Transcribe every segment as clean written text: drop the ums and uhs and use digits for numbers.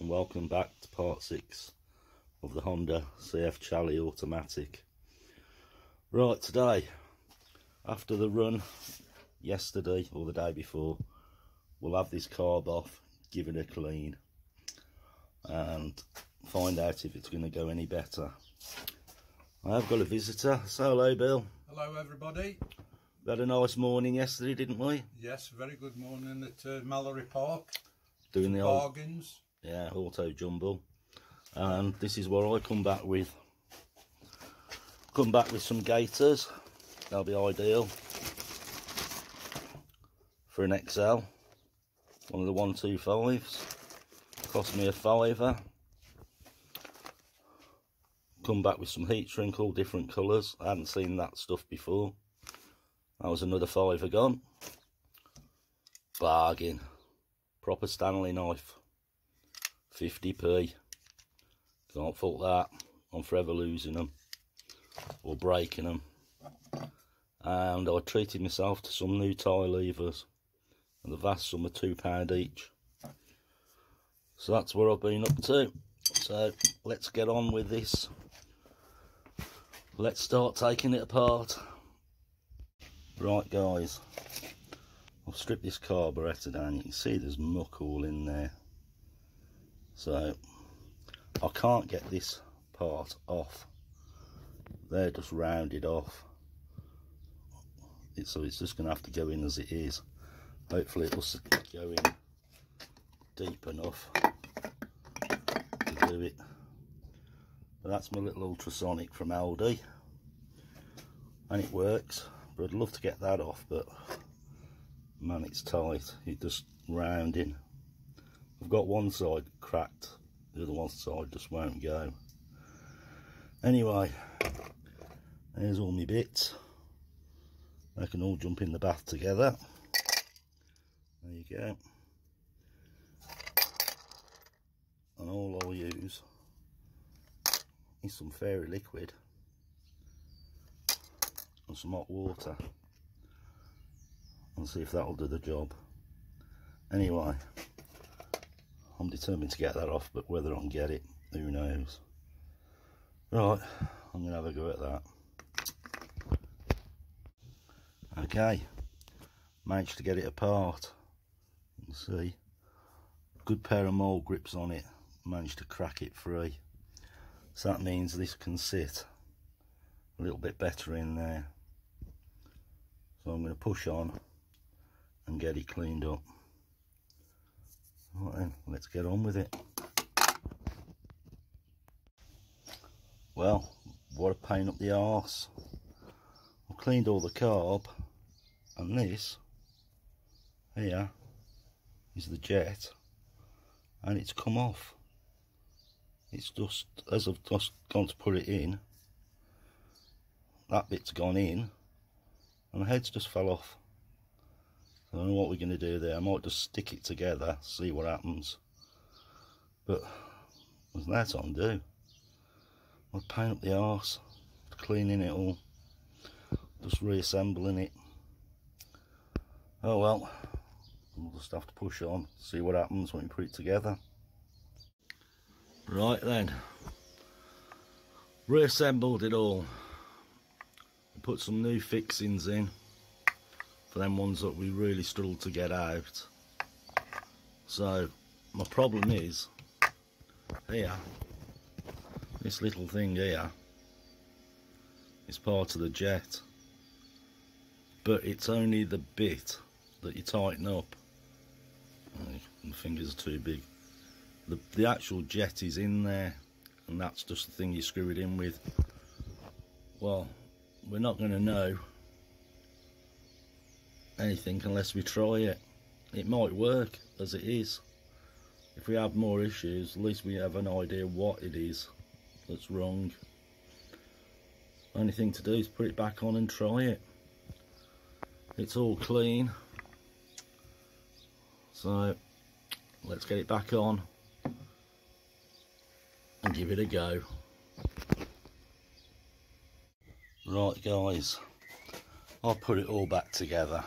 and welcome back to part 6 of the Honda cf70 automatic. Right, today, after the run yesterday or the day before, we'll have this carb off, give it a clean and find out if it's going to go any better. I have got a visitor, so hello Bill. Hello everybody. We had a nice morning yesterday, didn't we? Yes, very good morning at Mallory Park. Doing the bargains. Yeah, auto jumble. And this is what I come back with. Come back with some gaiters. They'll be ideal for an XL. One of the 125s. Cost me a £5. Come back with some heat shrink, all different colours. I hadn't seen that stuff before. That was another £5 gone. Bargain. Proper Stanley knife. 50p. Can't fault that. I'm forever losing them or breaking them. And I treated myself to some new tie levers, and the vast sum of £2 each. So that's what I've been up to. So let's get on with this. Let's start taking it apart. Right guys, I've stripped this carburettor down. You can see there's muck all in there. So I can't get this part off. They're just rounded off. So it's just going to have to go in as it is. Hopefully it'll go in deep enough to do it. But that's my little ultrasonic from Aldi, and it works. But I'd love to get that off, but man, it's tight. It's just rounding. I've got one side cracked, the other one side just won't go. Anyway, there's all my bits. They can all jump in the bath together. There you go. And all I'll use is some fairy liquid and some hot water, and see if that'll do the job. Anyway, I'm determined to get that off, but whether I can get it, who knows. Right, I'm going to have a go at that. Okay, managed to get it apart. You can see, good pair of mole grips on it. Managed to crack it free. So that means this can sit a little bit better in there. So I'm going to push on and get it cleaned up. Right then, let's get on with it. Well, what a pain up the arse. I've cleaned all the carb, and this here is the jet, and it's come off. It's just, as I've just gone to put it in, that bit's gone in, and the head's just fell off. I don't know what we're going to do there. I might just stick it together, see what happens. But there's that on do. I'll paint up the arse, cleaning it all, just reassembling it. Oh well, we'll just have to push on, see what happens when we put it together. Right then, reassembled it all. Put some new fixings in for them ones that we really struggled to get out. So my problem is here, this little thing here is part of the jet, but it's only the bit that you tighten up. Oh, my fingers are too big. The actual jet is in there, and that's just the thing you screw it in with. Well, we're not going to know anything unless we try it. It might work as it is. If we have more issues, at least we have an idea what it is that's wrong. Only thing to do is put it back on and try it. It's all clean, so let's get it back on and give it a go. Right guys, I'll put it all back together,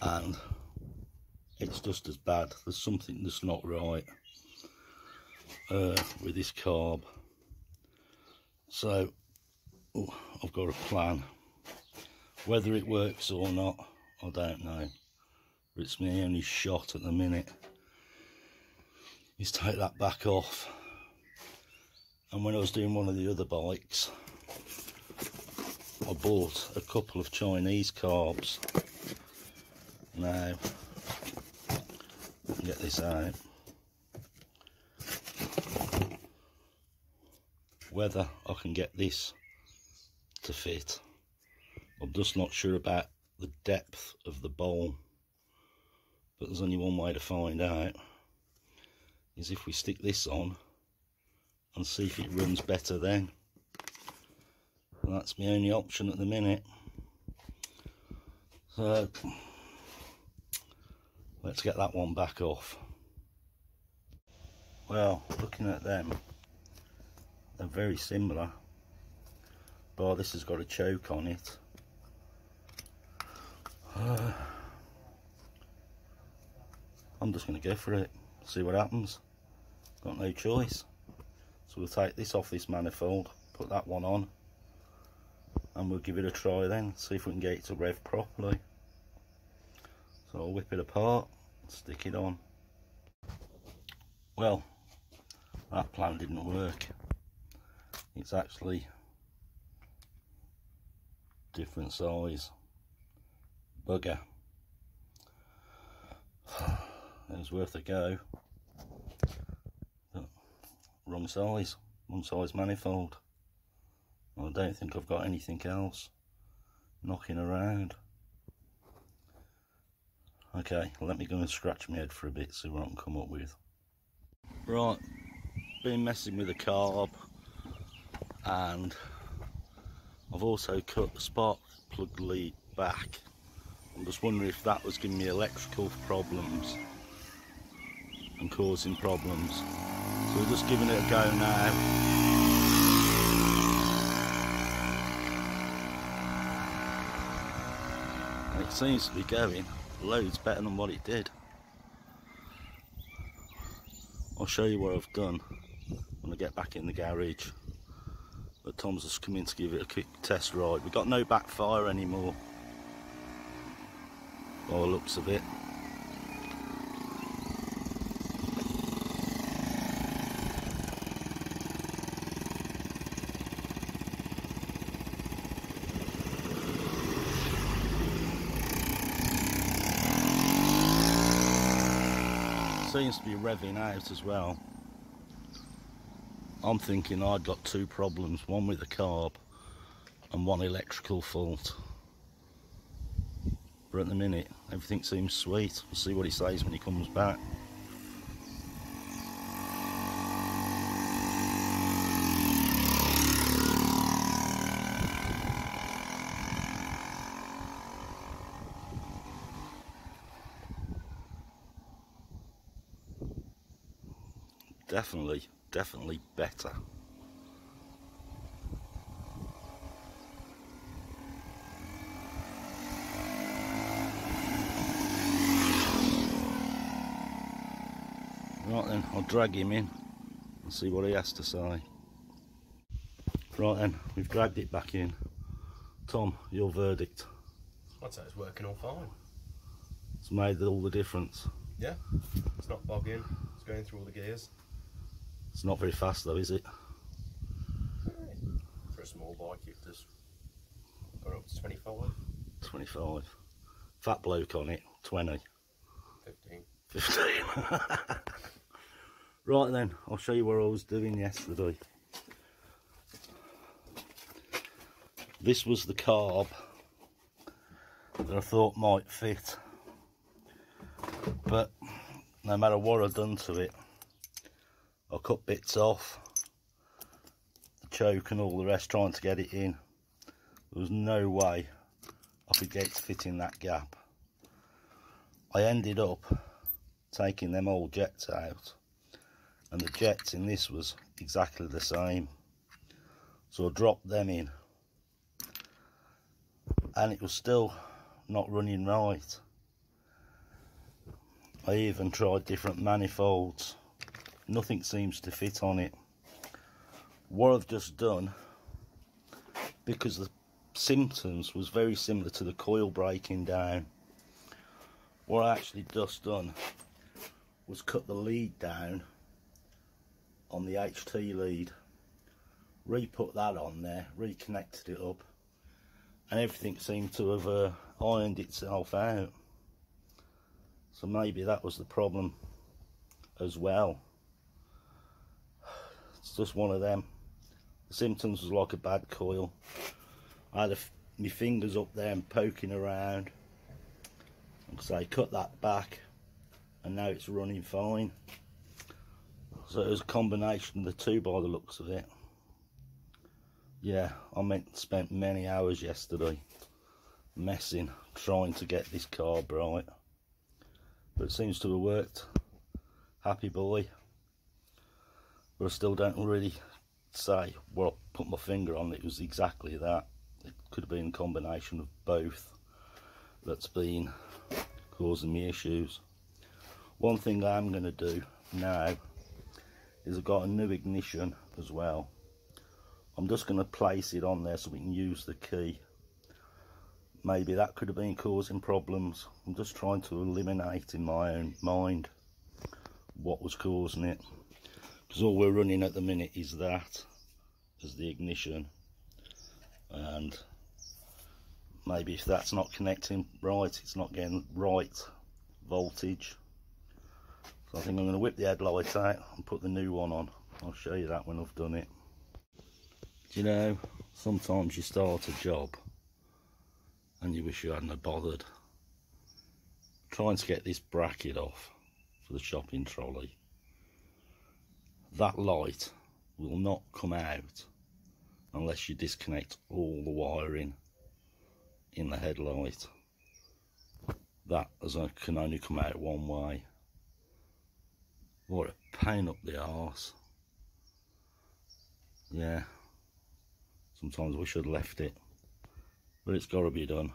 and it's just as bad. There's something that's not right with this carb. So I've got a plan. Whether it works or not, I don't know. But it's my only shot at the minute is take that back off. And when I was doing one of the other bikes, I bought a couple of Chinese carbs. Now, I can get this out. Whether I can get this to fit, I'm just not sure about the depth of the bowl. But there's only one way to find out, is if we stick this on and see if it runs better then. And that's my only option at the minute. So let's get that one back off. Well, looking at them, they're very similar, but this has got a choke on it. I'm just going to go for it, see what happens. Got no choice. So we'll take this off this manifold, put that one on, and we'll give it a try then, see if we can get it to rev properly. So I'll whip it apart, stick it on. Well, that plan didn't work. It's actually different size. Bugger. It was worth a go. But wrong size manifold. I don't think I've got anything else knocking around. Okay, let me go and scratch my head for a bit, see what I can come up with. Right, been messing with the carb, and I've also cut the spark plug lead back. I'm just wondering if that was giving me electrical problems and causing problems. So we're just giving it a go now. And it seems to be going loads better than what it did. I'll show you what I've done when I get back in the garage. But Tom's just come in to give it a quick test ride. We've got no backfire anymore, by the looks of it. Seems to be revving out as well. I'm thinking I'd got two problems, one with the carb and one electrical fault. But at the minute, everything seems sweet. We'll see what he says when he comes back. Definitely better. Right then, I'll drag him in and see what he has to say. Right then, we've dragged it back in. Tom, your verdict? I'd say it's working all fine. It's made all the difference. Yeah, it's not bogging, it's going through all the gears. It's not very fast though, is it? For a small bike, you've just got up to 25. 25. Fat bloke on it, 20. 15. 15. Right then, I'll show you what I was doing yesterday. This was the carb that I thought might fit, but no matter what I've done to it, I cut bits off, the choke and all the rest, trying to get it in. There was no way I could get it to fit in that gap. I ended up taking them old jets out, and the jets in this was exactly the same. So I dropped them in, and it was still not running right. I even tried different manifolds. Nothing seems to fit on it. What I've just done, because the symptoms was very similar to the coil breaking down, what I actually just done was cut the lead down on the HT lead, re-put that on there, reconnected it up, and everything seemed to have ironed itself out. So maybe that was the problem as well. It's just one of them. The symptoms was like a bad coil. I had my fingers up there and poking around. Like I say, cut that back, and now it's running fine. So it was a combination of the two by the looks of it. Yeah, I spent many hours yesterday messing, trying to get this carb right. But it seems to have worked. Happy boy. But I still don't really say what I put my finger on. It was exactly that. It could have been a combination of both that's been causing me issues. One thing I am going to do now is I've got a new ignition as well. I'm just going to place it on there so we can use the key. Maybe that could have been causing problems. I'm just trying to eliminate in my own mind what was causing it, because all we're running at the minute is that as the ignition, and maybe if that's not connecting right, it's not getting right voltage. So I think I'm going to whip the headlight out and put the new one on. I'll show you that when I've done it. Do you know, sometimes you start a job and you wish you hadn't have bothered. Trying to get this bracket off for the shopping trolley. That light will not come out unless you disconnect all the wiring in the headlight. That can only come out one way. What a pain up the arse. Yeah, sometimes we should have left it, but it's got to be done.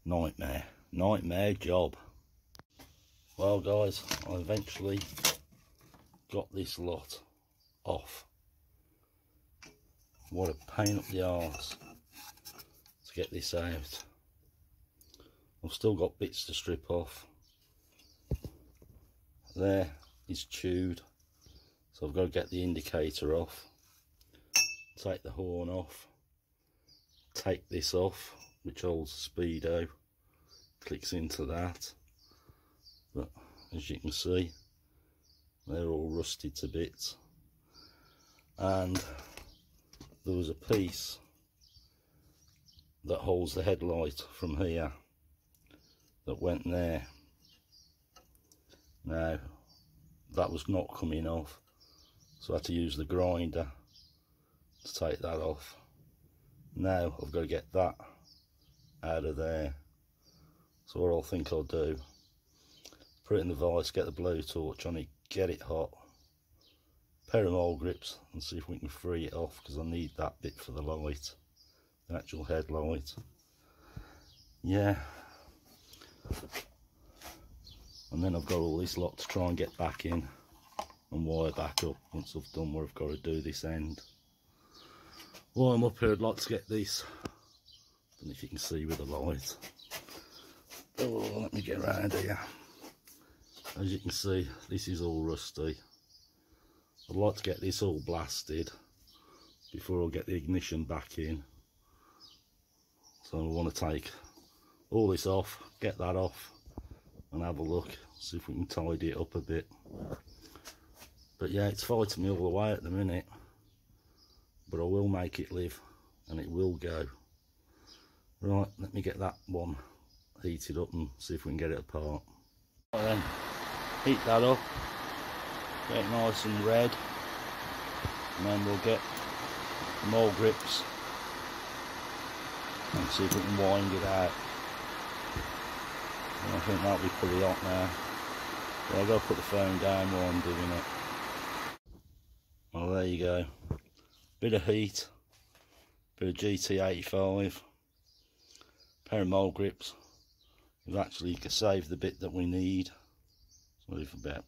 Nightmare job. Well guys, I eventually got this lot off. What a pain up the arse to get this out. I've still got bits to strip off. There is chewed, so I've got to get the indicator off, take the horn off, take this off, which holds the speedo, clicks into that. But as you can see, they're all rusted to bits, and there was a piece that holds the headlight from here that went there. Now that was not coming off, so I had to use the grinder to take that off. Now I've got to get that out of there. So what I think I'll do, put it in the vise, get the blowtorch on it, get it hot, pair of mole grips, and see if we can free it off, because I need that bit for the light, the actual headlight. Yeah. And then I've got all this lot to try and get back in and wire back up once I've done what I've got to do this end. While I'm up here, I'd like to get this. I don't know if you can see with the light. Oh, let me get around here. As you can see, this is all rusty. I'd like to get this all blasted before I get the ignition back in. So I want to take all this off, get that off, and have a look, see if we can tidy it up a bit. But yeah, it's fighting me all the way at the minute, but I will make it live, and it will go. Right, let me get that one heated up and see if we can get it apart. Right then, heat that up, get it nice and red, and then we'll get more grips and see if we can wind it out. And I think that'll be pretty hot now. But I've got to put the phone down while I'm doing it. Well, there you go. Bit of heat, bit of GT85, pair of mole grips, we've actually saved the bit that we need. Move a bit,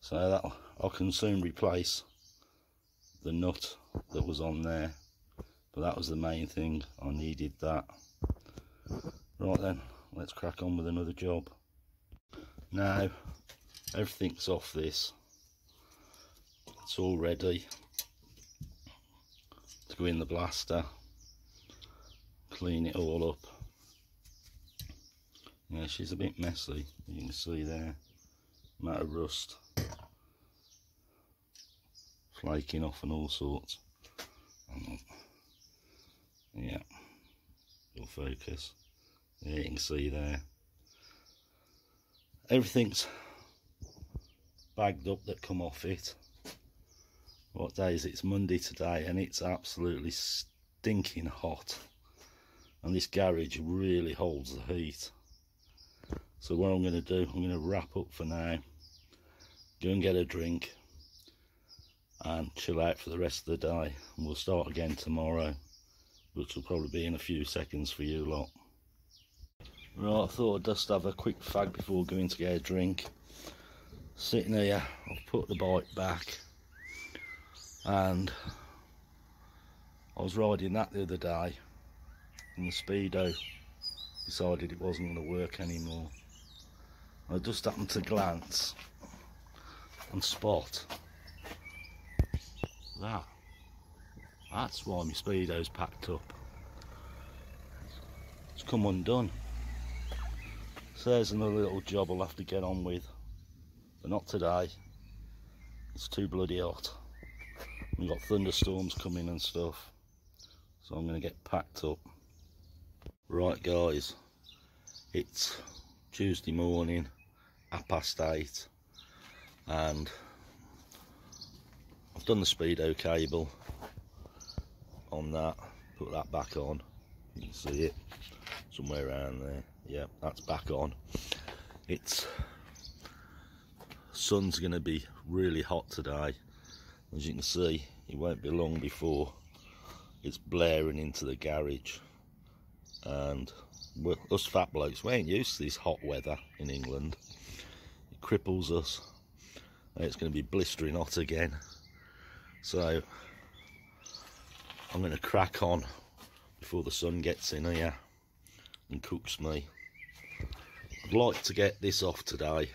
so that I can soon replace the nut that was on there, but that was the main thing, I needed that. Right then, let's crack on with another job. Now everything's off this, it's all ready to go in the blaster, clean it all up. Yeah, she's a bit messy, you can see there, amount of rust flaking off and all sorts. Yeah, it'll focus. Yeah, you can see there. Everything's bagged up that come off it. What day is it? It's Monday today, and it's absolutely stinking hot. And this garage really holds the heat. So what I'm going to do, I'm going to wrap up for now, go and get a drink, and chill out for the rest of the day. And we'll start again tomorrow, which will probably be in a few seconds for you lot. Right, I thought I'd just have a quick fag before going to get a drink. Sitting here, I've put the bike back, and I was riding that the other day, and the speedo decided it wasn't going to work anymore. I just happened to glance and spot that. That's why my speedo's packed up. It's come undone. So there's another little job I'll have to get on with, but not today. It's too bloody hot. We've got thunderstorms coming and stuff, so I'm going to get packed up. Right guys, it's Tuesday morning, 8:30, and I've done the speedo cable on that, put that back on. You can see it somewhere around there. Yeah, that's back on. It's sun's going to be really hot today. As you can see, it won't be long before it's blaring into the garage. And us fat blokes, we ain't used to this hot weather in England. It cripples us. And it's going to be blistering hot again. So I'm going to crack on before the sun gets in here and cooks me. I'd like to get this off today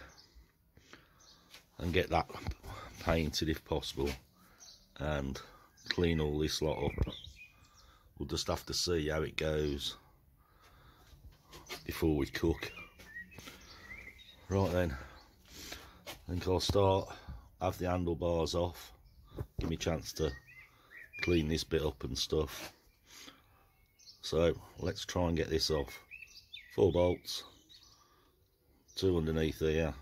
and get that painted if possible, and clean all this lot up. We'll just have to see how it goes before we cook. Right then, I think I'll start, have the handlebars off, give me a chance to clean this bit up and stuff. So let's try and get this off. 4 bolts, 2 underneath here,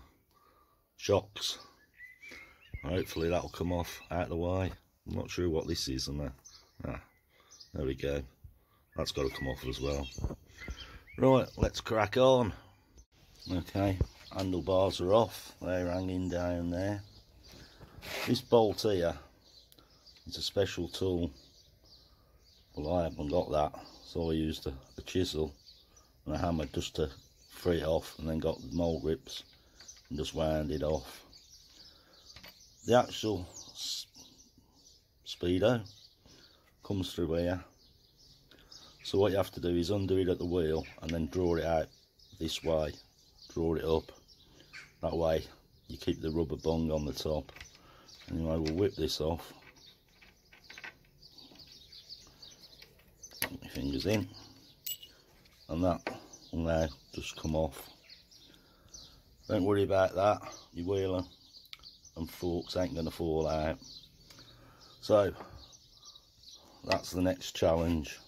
shocks. Hopefully that'll come off out of the way. I'm not sure what this is, and there we go. That's got to come off as well. Right, let's crack on. Okay, handlebars are off. They're hanging down there. This bolt here is a special tool. Well, I haven't got that, so I used a chisel and a hammer just to free it off, and then got the mole grips and just wound it off. The actual speedo comes through here, so what you have to do is undo it at the wheel and then draw it out this way, draw it up, that way you keep the rubber bung on the top. Anyway, we'll whip this off. Put my fingers in, and that will now just come off. Don't worry about that, your wheel and forks ain't going to fall out. So that's the next challenge,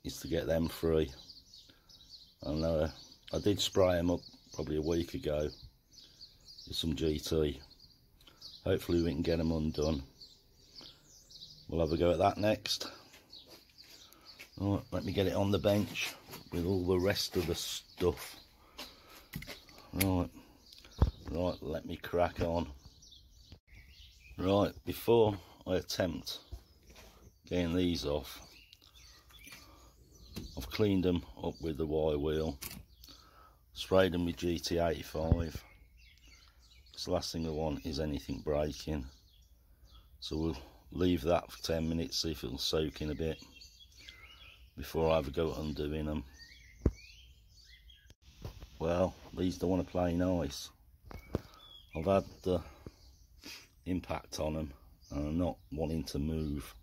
is to get them free. And I did spray them up probably a week ago with some GT. Hopefully we can get them undone. We'll have a go at that next. Right, let me get it on the bench with all the rest of the stuff. Right, let me crack on. Right, before I attempt getting these off, I've cleaned them up with the wire wheel, sprayed them with GT85. So the last thing I want is anything breaking. So we'll leave that for 10 minutes, see if it'll soak in a bit before I have a go at undoing them. Well, these don't want to play nice. I've had the impact on them and I'm not wanting to move.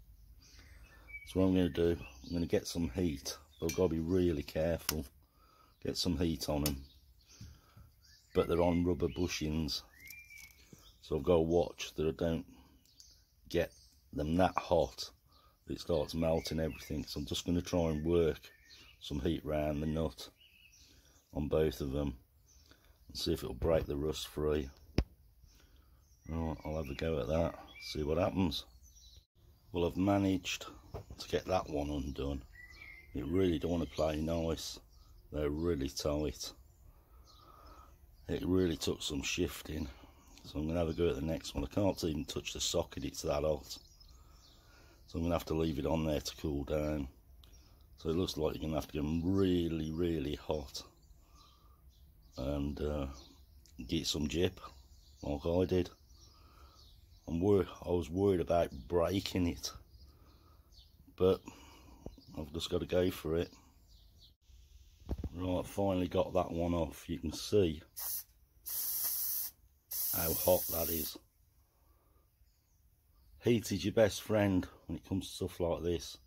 So what I'm going to do, I'm going to get some heat, but I've got to be really careful. Get some heat on them. But they're on rubber bushings, so I've got to watch that I don't get them that hot that it starts melting everything. So I'm just going to try and work some heat round the nut on both of them and see if it'll break the rust free. Right, I'll have a go at that, see what happens. Well, I've managed to get that one undone. It really don't want to play nice. They're really tight. It really took some shifting. So I'm going to have a go at the next one. I can't even touch the socket, it's that hot. So I'm going to have to leave it on there to cool down. So it looks like you're going to have to get them really, really hot. And get some jip, like I did. I was worried about breaking it. But I've just got to go for it. Right, finally got that one off. You can see how hot that is. Heat is your best friend when it comes to stuff like this.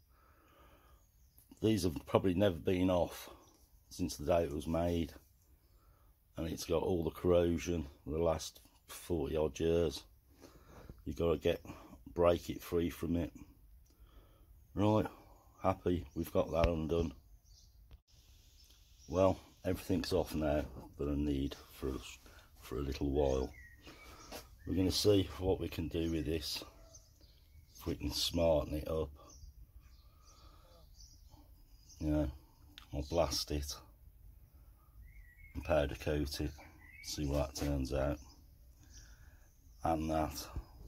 These have probably never been off since the day it was made, and it's got all the corrosion of the last 40 odd years. You've got to break it free from it. Right, happy we've got that undone. Well, everything's off now that I need for a little while. We're going to see what we can do with this, if we can smarten it up. Yeah, I'll blast it and powder coat it, see what that turns out. And that,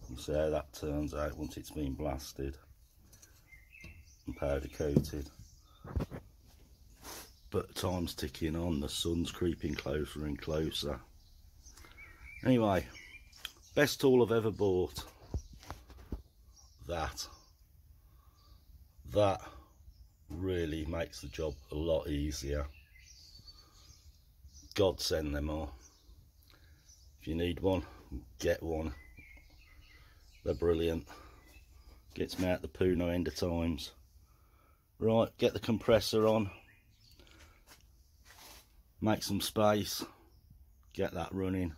we'll see how that turns out once it's been blasted and powder coated. But time's ticking on, the sun's creeping closer and closer. Anyway, best tool I've ever bought. That really makes the job a lot easier. God send them all. If you need one, get one. They're brilliant. Gets me out the poo no end of times. Right, get the compressor on. Make some space. Get that running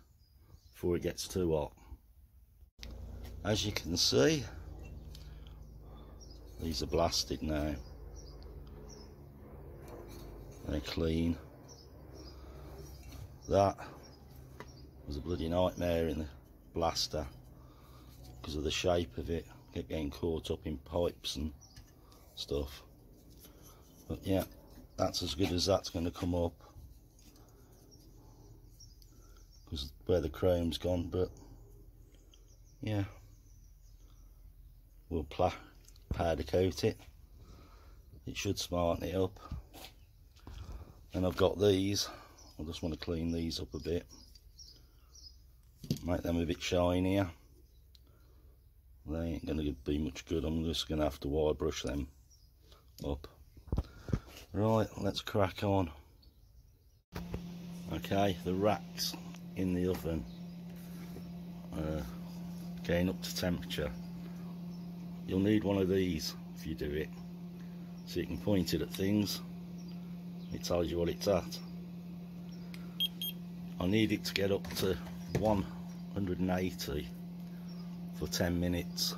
before it gets too hot. As you can see, these are blasted now. They're clean. That was a bloody nightmare in the blaster because of the shape of it. Kept getting caught up in pipes and stuff. But yeah, that's as good as that's going to come up, because where the chrome's gone. But yeah, we'll powder coat it. It should smarten it up. And I've got these. I just want to clean these up a bit, make them a bit shinier. They ain't going to be much good. I'm just going to have to wire brush them up. Right, let's crack on. Okay, the racks in the oven getting up to temperature. You'll need one of these if you do it, so you can point it at things. It tells you what it's at. I need it to get up to 180 for 10 minutes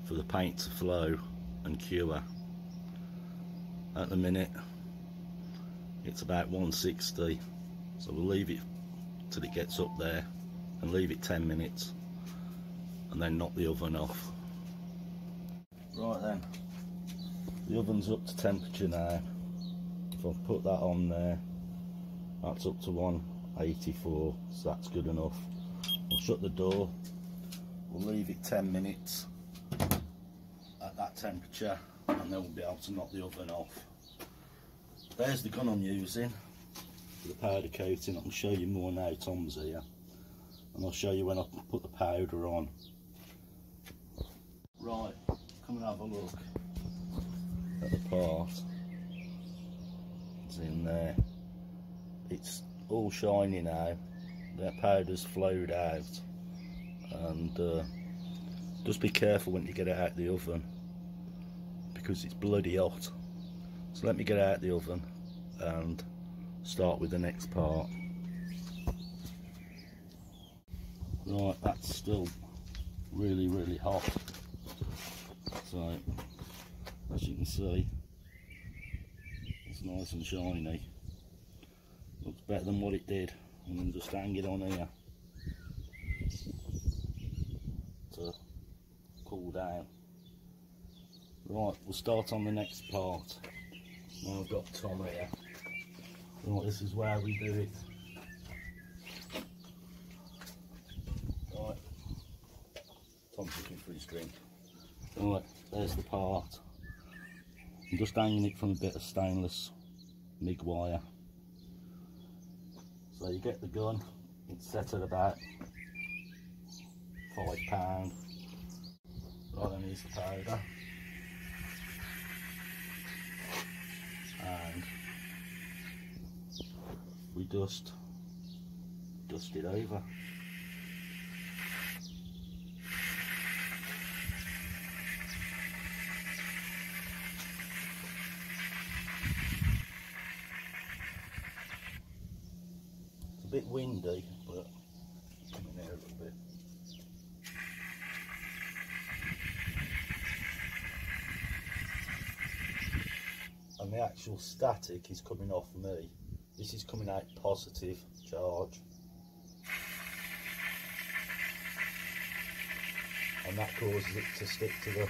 for the paint to flow and cure. At the minute it's about 160, so we'll leave it till it gets up there and leave it 10 minutes and then knock the oven off. Right then, the oven's up to temperature now. If I put that on there, that's up to 184, so that's good enough. I'll shut the door, we'll leave it 10 minutes at that temperature, and then we'll be able to knock the oven off. there's the gun I'm using for the powder coating. I can show you more now. Tom's here, and I'll show you when I put the powder on. Right, come and have a look at the part. It's in there. It's all shiny now. The powder's flowed out, and just be careful when you get it out of the oven because it's bloody hot. So let me get it out of the oven and start with the next part. Right, that's still really hot. So as you can see, it's nice and shiny. Looks better than what it did. And then just hang it on here to cool down. Right, we'll start on the next part. Now I've got Tom here. Right, this is where we do it. Right, Tom's looking for his drink. Right, there's the part. I'm just hanging it from a bit of stainless MIG wire. So you get the gun, it's set at about £5. Right, then here's the powder. And we dust it over. It's a bit windy, but come in here a little bit. And the actual static is coming off me. This is coming out positive charge. And that causes it to stick to the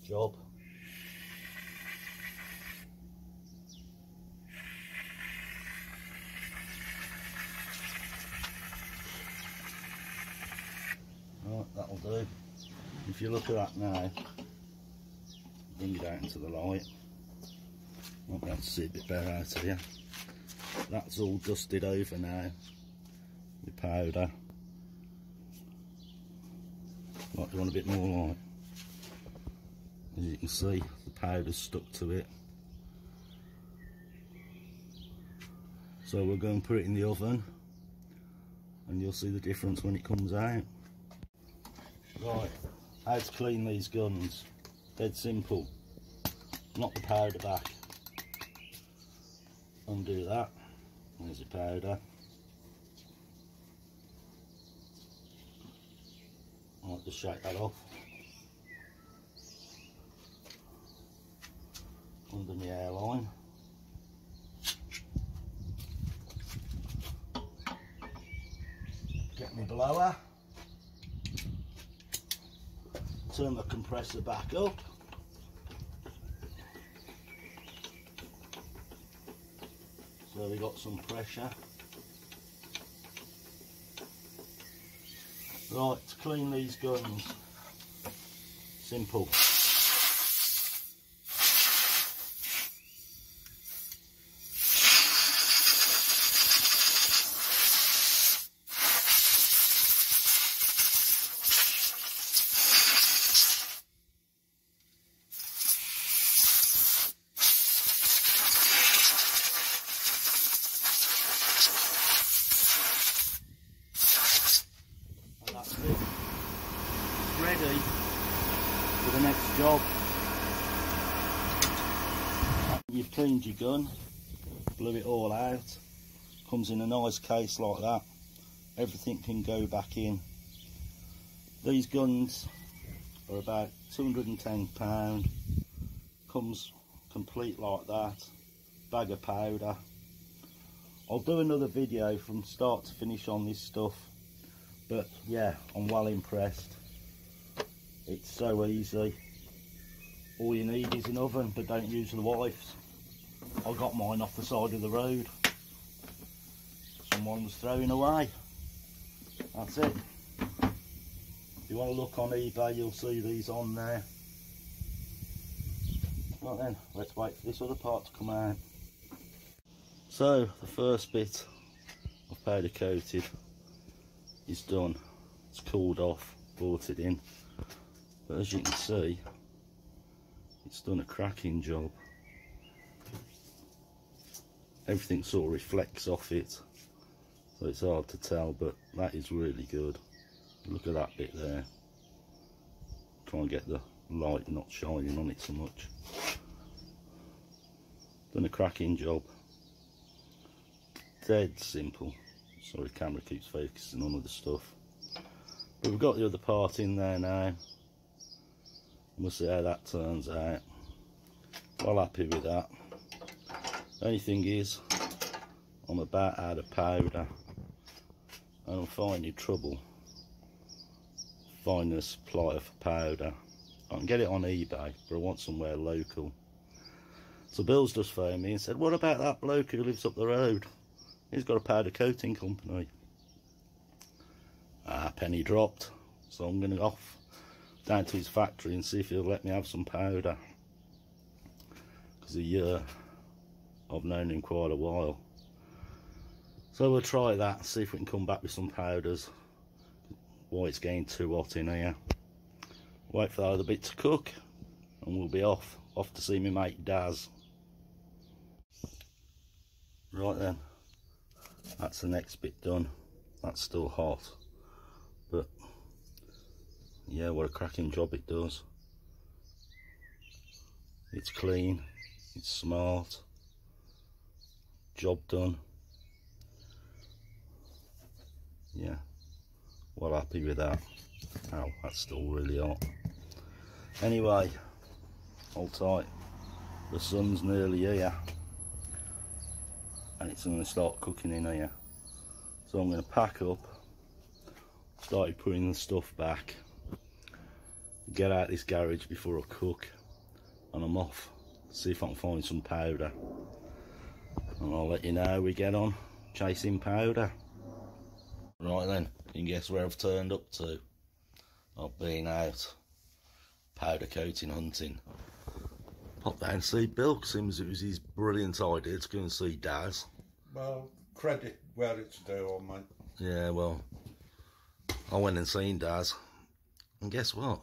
job. Right, that'll do. If you look at that now, bring it out into the light. Might be able to see a bit better out of here. That's all dusted over now with powder. Right, you want a bit more light. As you can see, the powder's stuck to it. So we're going to put it in the oven and you'll see the difference when it comes out. Right, how to clean these guns. Dead simple. Knock the powder back. Undo that. There's your powder. I'll just shake that off. Under my airline. Get my blower. Turn the compressor back up. So we got some pressure. Right, to clean these guns, simple. Ready for the next job. You've cleaned your gun, blew it all out, comes in a nice case like that, everything can go back in. These guns are about £210, comes complete like that, bag of powder. I'll do another video from start to finish on this stuff, but yeah, I'm well impressed. It's so easy. All you need is an oven, but don't use the wipes. I got mine off the side of the road. Someone was throwing away. That's it. If you want to look on eBay, you'll see these on there. Well then, let's wait for this other part to come out. So the first bit of powder coated is done. It's cooled off, brought it in, but as you can see, it's done a cracking job. Everything sort of reflects off it, so it's hard to tell, but that is really good. Look at that bit there. Try and get the light not shining on it so much. Done a cracking job. Dead simple. Sorry, camera keeps focusing on other stuff. But we've got the other part in there now. We'll see how that turns out. Well happy with that. Only thing is, I'm about out of powder and I'm finding trouble finding a supplier for powder. I can get it on eBay, but I want somewhere local. So Bill's just phoned me and said, what about that bloke who lives up the road? He's got a powder coating company. Penny dropped, so I'm going to off down to his factory and see if he'll let me have some powder. Because I've known him quite a while. So we'll try that, see if we can come back with some powders while it's getting too hot in here. Wait for the other bit to cook and we'll be off to see me mate Daz. Right then, that's the next bit done. That's still hot, but yeah, what a cracking job it does. It's clean, it's smart, job done. Yeah, well happy with that. Ow, that's still really hot. Anyway, hold tight. The sun's nearly here and it's going to start cooking in here. So I'm going to pack up, start putting the stuff back, get out this garage before I cook, and I'm off. See if I can find some powder. And I'll let you know how we get on chasing powder. Right then, you can guess where I've turned up to. I've been out powder coating hunting. Pop down and see Bill. Seems it was his brilliant idea to go and see Daz. Well, credit where it's due on, mate. Yeah, well, I went and seen Daz, and guess what?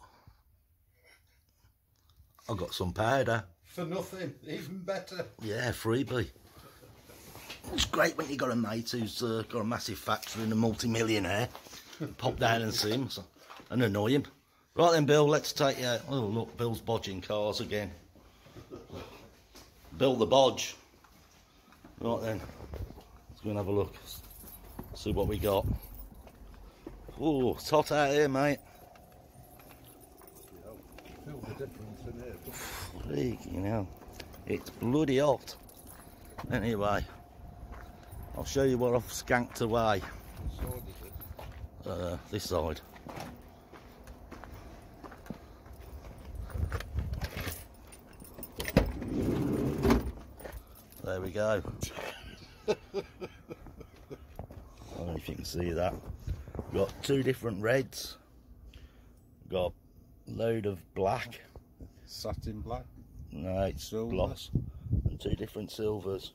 I got some powder. For nothing, even better. Yeah, freebie. It's great when you got a mate who's got a massive factory and a multi-millionaire. Pop down and see him, and annoy him. Right then, Bill, let's take you out. Oh, look, Bill's bodging cars again. Bill the bodge. Right then, let's go and have a look. See what we got. Oh, it's hot out here, mate. Feel the difference in here. Freaking hell. It's bloody hot. Anyway, I'll show you what I've skanked away. What side is it? This side. There we go. I don't know if you can see that. We've got two different reds. We've got a load of black. Satin black. No, it's Silver. gloss. And two different silvers.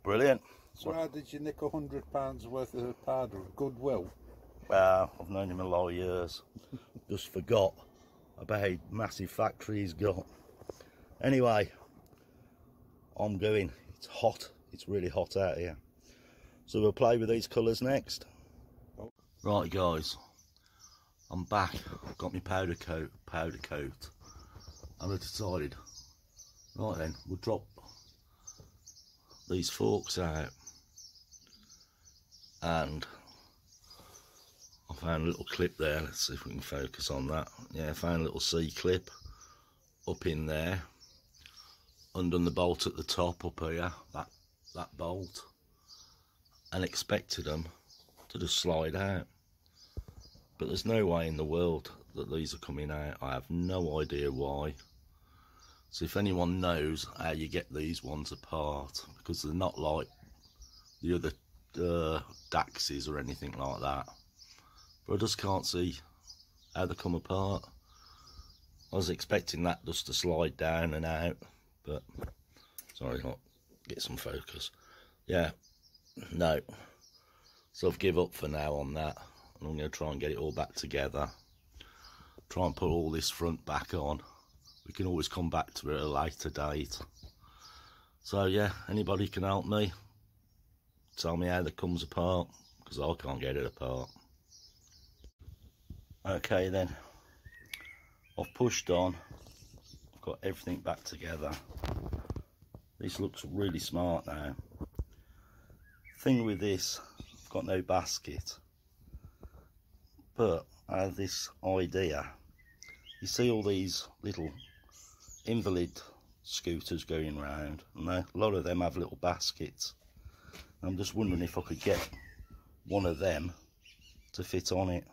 Brilliant. So how did you nick £100 worth of powder of goodwill? Well, I've known him a lot of years. Just forgot about how massive factory he's got. Anyway, I'm going. It's hot. It's really hot out here. So we'll play with these colours next. Oh. Right guys, I'm back. I've got my powder coat. And I decided, right then, we'll drop these forks out. And I found a little clip there. Let's see if we can focus on that. Yeah, I found a little C-clip up in there. Undone the bolt at the top up here, that bolt, and expected them to just slide out. But there's no way in the world that these are coming out. I have no idea why. So if anyone knows how you get these ones apart, because they're not like the other Daxes or anything like that, but I just can't see how they come apart. I was expecting that just to slide down and out, but sorry, look, get some focus. Yeah, no. So I've give up for now on that. And I'm going to try and get it all back together. Try and put all this front back on. We can always come back to it at a later date. So yeah, anybody can help me. Tell me how that comes apart, because I can't get it apart. Okay then, I've pushed on. I've got everything back together. This looks really smart now. Thing with this, I've got no basket. But I have this idea. You see all these little invalid scooters going round, and a lot of them have little baskets. I'm just wondering if I could get one of them to fit on it.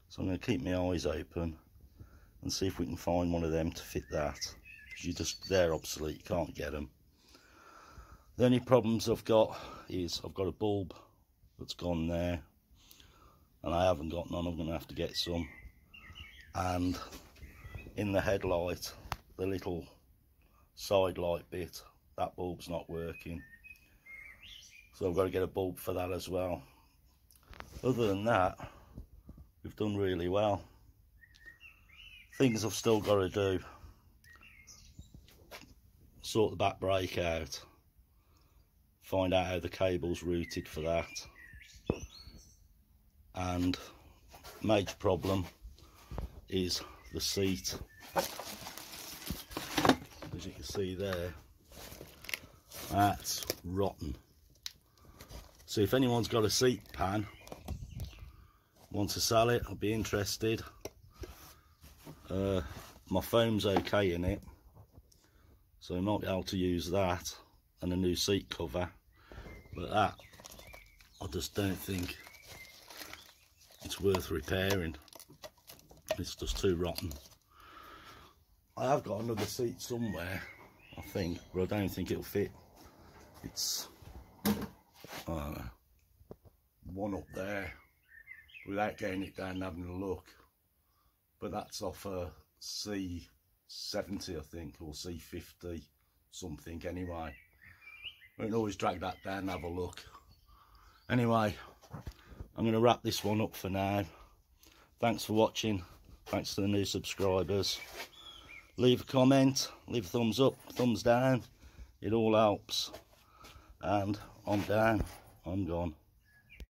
So I'm going to keep my eyes open and see if we can find one of them to fit that, because they're obsolete, you can't get them. The only problems I've got is I've got a bulb that's gone there, and I haven't got none. I'm going to have to get some. And in the headlight, the little side light bit, that bulb's not working. So I've got to get a bulb for that as well. Other than that, we've done really well. Things I've still got to do: sort the back brake out, find out how the cable's routed for that, and major problem is the seat. As you can see there, that's rotten. So if anyone's got a seat pan, want to sell it, I'll be interested. My foam's okay in it, so I might be able to use that and a new seat cover, but that, I just don't think it's worth repairing. It's just too rotten. I have got another seat somewhere, I think, but I don't think it'll fit. It's one up there, without getting it down and having a look, but that's off a cf70, I think, or cf50 something. Anyway, we can always drag that down and have a look. Anyway, I'm going to wrap this one up for now. Thanks for watching. Thanks to the new subscribers. Leave a comment, leave a thumbs up, thumbs down. It all helps. And I'm down. I'm gone.